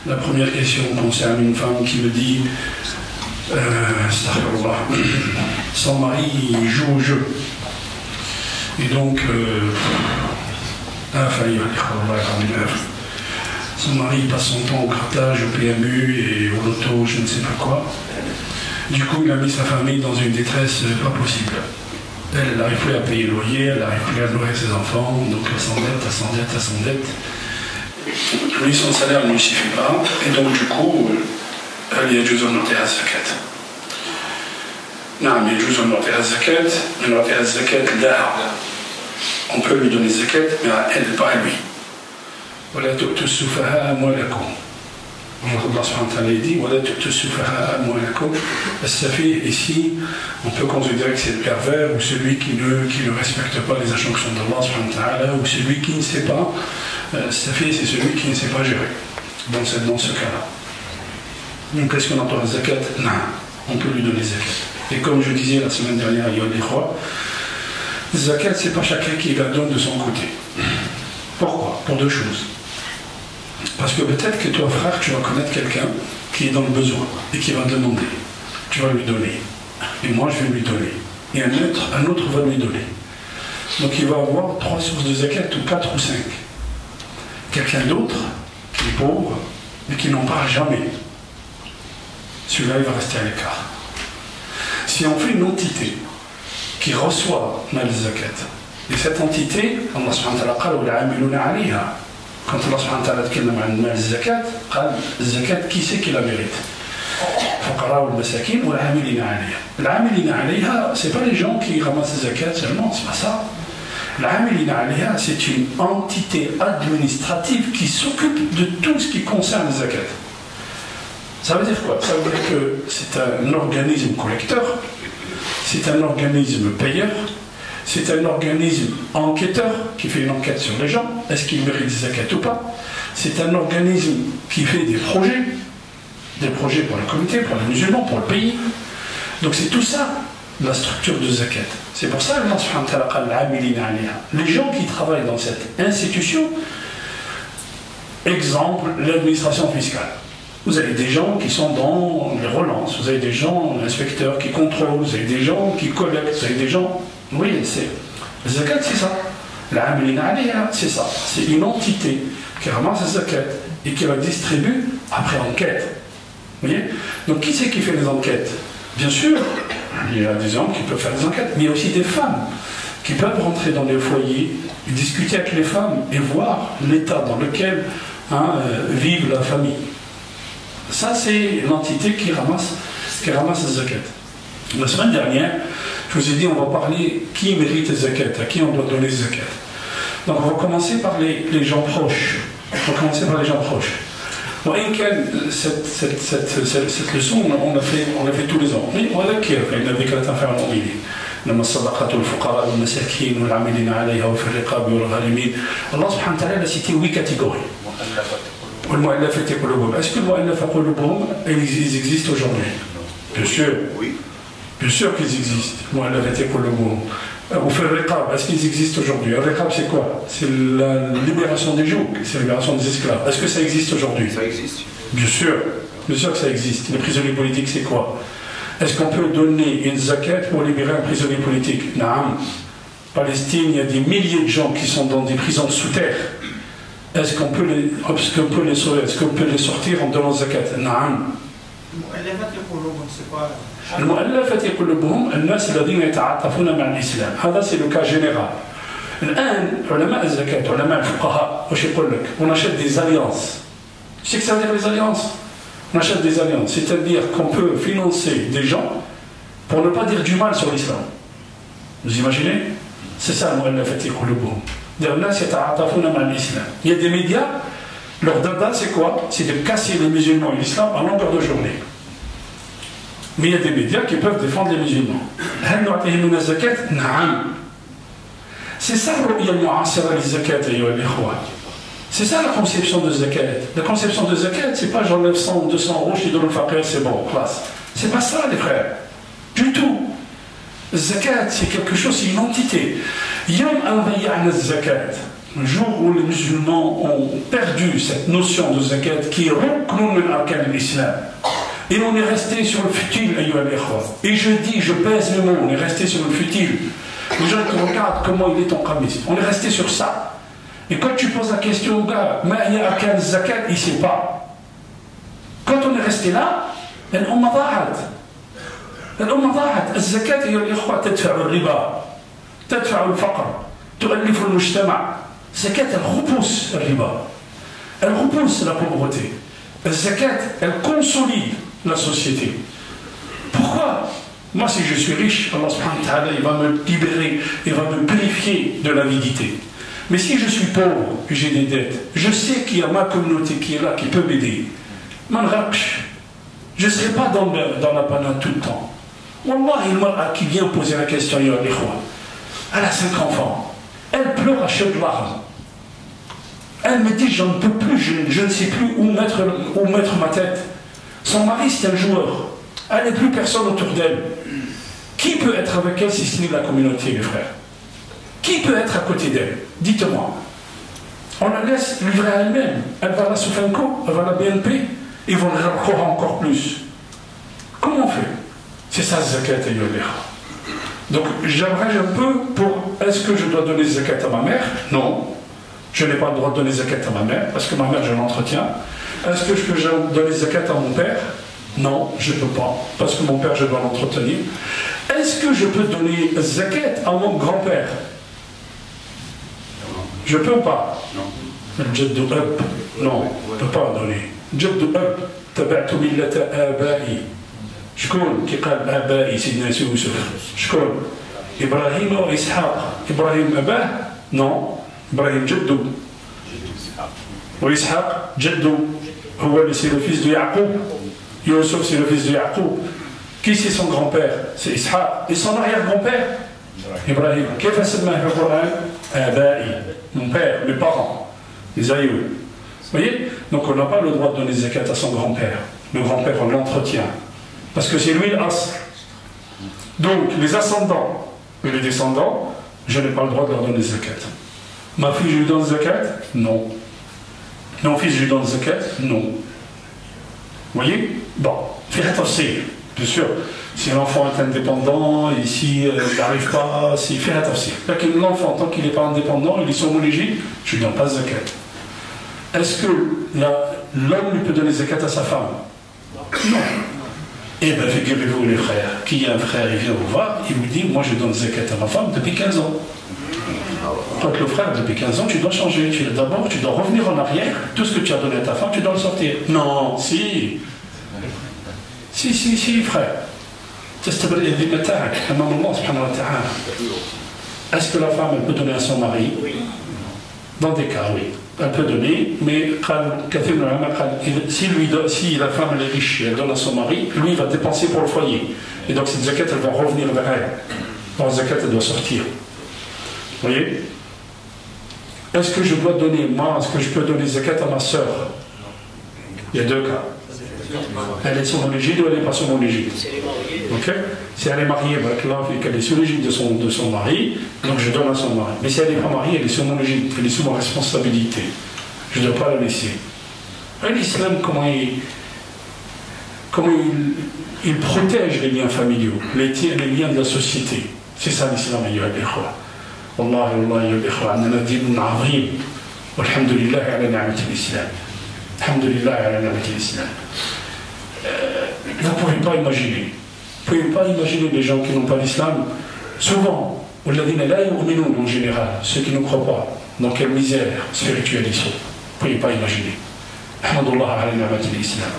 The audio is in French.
La première question concerne une femme qui me dit son mari joue au jeu. Et donc, son mari passe son temps au grattage, au PMU et au loto, je ne sais pas quoi. Du coup, il a mis sa famille dans une détresse pas possible. Elle n'arrive plus à payer le loyer, elle n'arrive plus à nourrir ses enfants, donc elle s'endette. Lui, son salaire ne lui suffit pas, et donc du coup, elle y a juste en à zakat. Non, mais juste en à zakat, mais en zakat d'art. On peut lui donner zakat, mais elle, pas à lui. Voilà, tout soufaha amwalakum. Allah subhanahu wa ta'ala dit voilà, tout soufaha amwalakum. As-safi, ici, on peut considérer que c'est le pervers ou celui qui ne respecte pas les injonctions d'Allah subhanahu wa ta'ala ou celui qui ne sait pas. As-safi, c'est celui qui ne sait pas gérer. Donc c'est dans ce cas-là. Donc qu'est-ce qu'on entend zakat? Non, on peut lui donner zakat. Et comme je disais la semaine dernière, il y a des fois, zakat, c'est pas chacun qui la donne de son côté. Pourquoi? Pour deux choses. Parce que peut-être que toi, frère, tu vas connaître quelqu'un qui est dans le besoin et qui va demander. Tu vas lui donner. Et moi, je vais lui donner. Et un autre va lui donner. Donc il va avoir 3 sources de zakat, ou 4 ou 5. Quelqu'un d'autre, qui est pauvre, mais qui n'en parle jamais. Celui-là, il va rester à l'écart. Si on fait une entité qui reçoit mal zakat, et cette entité, Allah subhanahu wa ta'ala, quand Allah subhanahu wa ta'ala dit mal zakat, zakat, qui c'est qui la mérite? Fuqara ou masakin ou l'amilina alayha. L'amilina alayha, c'est pas les gens qui ramassent zakat seulement, c'est pas ça. L'amilina alayha, c'est une entité administrative qui s'occupe de tout ce qui concerne les zakat. Ça veut dire quoi? Ça veut dire que c'est un organisme collecteur, c'est un organisme payeur, c'est un organisme enquêteur qui fait une enquête sur les gens, est-ce qu'ils méritent des zakat ou pas. C'est un organisme qui fait des projets pour la communauté, pour les musulmans, pour le pays. Donc c'est tout ça, la structure de zakat. C'est pour ça que les gens qui travaillent dans cette institution, exemple, l'administration fiscale. Vous avez des gens qui sont dans les relances, vous avez des gens, inspecteurs qui contrôlent, vous avez des gens qui collectent, vous avez des gens... Oui, c'est... Le zakat, c'est ça. L'amilina alayha, c'est ça. C'est une entité qui ramasse le zakat et qui la distribue après enquête. Vous voyez? Donc qui c'est qui fait les enquêtes? Bien sûr, il y a des hommes qui peuvent faire des enquêtes, mais il y a aussi des femmes qui peuvent rentrer dans les foyers, discuter avec les femmes et voir l'état dans lequel vive la famille. Ça, c'est l'entité qui ramasse le zakat. La semaine dernière, je vous ai dit, on va parler qui mérite les zakat, à qui on doit donner les zakat. Donc, on va commencer par les gens proches. On va commencer par les gens proches. Bon, cette leçon, on l'a fait tous les ans. Mais on l'a fait, il y a des cas à faire en ligne. لما الصدقات والفقراء والمساكين والعاملين عليها وفي الرقاب والغارمين. Allah subhanahu wa ta'ala a cité 8 catégories. Est-ce que ils existent aujourd'hui? Bien sûr. Oui. Bien sûr qu'ils existent. Est-ce qu'ils existent aujourd'hui? Le riqab, c'est quoi? C'est la libération des jougs, c'est la libération des esclaves. Est-ce que ça existe aujourd'hui? Ça existe. Bien sûr que ça existe. Les prisonniers politiques, c'est quoi? Est-ce qu'on peut donner une zakat pour libérer un prisonnier politique? Non. Palestine, il y a des milliers de gens qui sont dans des prisons sous terre. Est-ce qu'on peut les sauver? Est-ce qu'on peut les sortir en donnant zakat? Non. المؤلفة قلوبهم الناس الذين يتعاطفون مع الإسلام. هذا c'est le cas général. الآن علماء الزكاة علماء الفقهاء واش يقول لك؟ On achète des alliances. Tu sais que ça veut dire les alliances? On achète des alliances, c'est-à-dire qu'on peut financer des gens pour ne pas dire du mal sur l'islam. Vous imaginez? C'est ça المؤلفة قلوبهم. الناس يتعاطفون مع الإسلام. Il y a des médias, leur dada c'est quoi? C'est de casser les musulmans et l'islam à longueur de journée. Mais il y a des médias qui peuvent défendre les musulmans. C'est ça c'est ça la conception de zakat. La conception de zakat, c'est pas j'enlève 100 ou 200 euros, je donne le faqir, c'est bon, classe. C'est pas ça, les frères. Du tout. Zakat, c'est quelque chose, c'est une entité. Yom al-Bayya'na zakat. Le jour où les musulmans ont perdu cette notion de zakat qui est ruknun min arkan al-islam, et on est resté sur le futile, ayyuha al-ikhwa. Et je dis, je pèse mes mots, on est resté sur le futile. Les gens qui regardent comment il est ton qamis, on est resté sur ça. Et quand tu poses la question au gars, ma hiya arkan al-zakat, il ne sait pas. Quand on est resté là, الأمة ضاعت. الأمة ضاعت. الزكاة أيها الإخوة تدفع الربا، تدفع الفقر، تؤلف المجتمع. الزكاة elle repousse le riba, elle repousse la pauvreté. La zakat, elle consolide la société. Pourquoi? Moi, si je suis riche, Allah subhanahu wa ta'ala, il va me libérer, il va me purifier de l'avidité. Mais si je suis pauvre, que j'ai des dettes, je sais qu'il y a ma communauté qui est là, qui peut m'aider. Je ne serai pas dans la panade tout le temps. Wallah, il m'a qui vient poser la question, elle a 5 enfants, elle pleure à chaudes larmes. Elle me dit, j'en peux plus, je ne sais plus où mettre ma tête. Son mari, c'est un joueur. Elle n'a plus personne autour d'elle. Qui peut être avec elle si ce n'est la communauté, mes frères? Qui peut être à côté d'elle? Dites-moi. On la laisse livrer à elle-même. Elle va à la Soufenco, elle va à la BNP, ils vont la croire encore plus. Comment on fait? C'est ça, zakat et yoléra. Donc, j'aimerais un peu pour, est-ce que je dois donner zakat à ma mère? Non. Je n'ai pas le droit de donner zakat à ma mère, parce que ma mère, je l'entretiens. Est-ce que je peux donner zakat à mon père? Non, je ne peux pas, parce que mon père, je dois l'entretenir. Est-ce que je peux donner zakat à mon grand-père? Je ne peux pas. Non. Non, je ne peux pas donner. جد أب تبعت ملة آبائي. شكون كي قال آبائي سيدنا يوسف؟ شكون؟ إبراهيم وإسحاق. إبراهيم أباه؟ نو. إبراهيم جده. وإسحاق جده هو c'est le fils de Yaqub. Yusuf c'est le fils de Yaqub. Qui c'est son grand-père? C'est Ishaq. Et son arrière-grand-père? Ibrahim. كيف سماه في القرآن؟ آبائي. Mon père, mes parents, les aïeux. Vous voyez? Donc on n'a pas le droit de donner zakat à son grand-père. Le grand-père, on l'entretient. Parce que c'est lui l'as. Donc les ascendants et les descendants, je n'ai pas le droit de leur donner zakat. Ma fille, je lui donne zakat? Non. Mon fils, je lui donne zakat? Non. Vous voyez? Bon, faites attention, bien sûr. Si l'enfant est indépendant, et s'il n'arrive pas, s'il fait attention. L'enfant, tant qu'il n'est pas indépendant, il est sur mon légit, je ne lui donne pas zakat. Est-ce que l'homme lui peut donner zakat à sa femme? Non. Eh bien, figurez-vous les frères, qui a un frère, il vient vous voir, il vous dit, moi je donne zakat à ma femme depuis 15 ans. Quand le frère, depuis 15 ans, tu dois changer. D'abord, tu dois revenir en arrière, tout ce que tu as donné à ta femme, tu dois le sortir. Non, si. Si, frère. Est-ce que la femme, elle peut donner à son mari? Dans des cas, oui. Elle peut donner, mais si la femme elle est riche et elle donne à son mari, lui il va dépenser pour le foyer. Et donc cette zakat elle va revenir vers elle. Donc la zakat elle doit sortir. Vous voyez? Est-ce que je dois donner, moi, est-ce que je peux donner zakat à ma soeur? Il y a 2 cas. Elle est sur mon légide ou elle n'est pas sur mon légide? Ok? Si elle est mariée, et qu'elle est sous l'égide de son mari, donc je donne à son mari. Mais si elle n'est pas mariée, elle est sur mon légide, elle est sous ma responsabilité. Je ne dois pas la laisser. L'islam, comment il protège les liens familiaux, les liens de la société. C'est ça l'islam, ayyuha al-ikhwa. Wallahi, ayyuha al-ikhwa, annana dinun azim. Walhamdulillah ala ni'mat al-islam. Alhamdulillah ala ni'mat al-islam. Vous ne pouvez pas imaginer. Vous ne pouvez pas imaginer les gens qui n'ont pas l'islam. Souvent, en général, ceux qui ne croient pas, dans quelle misère spirituelle ils sont. Vous ne pouvez pas imaginer. Alhamdulillah ala ni'mat al-islam.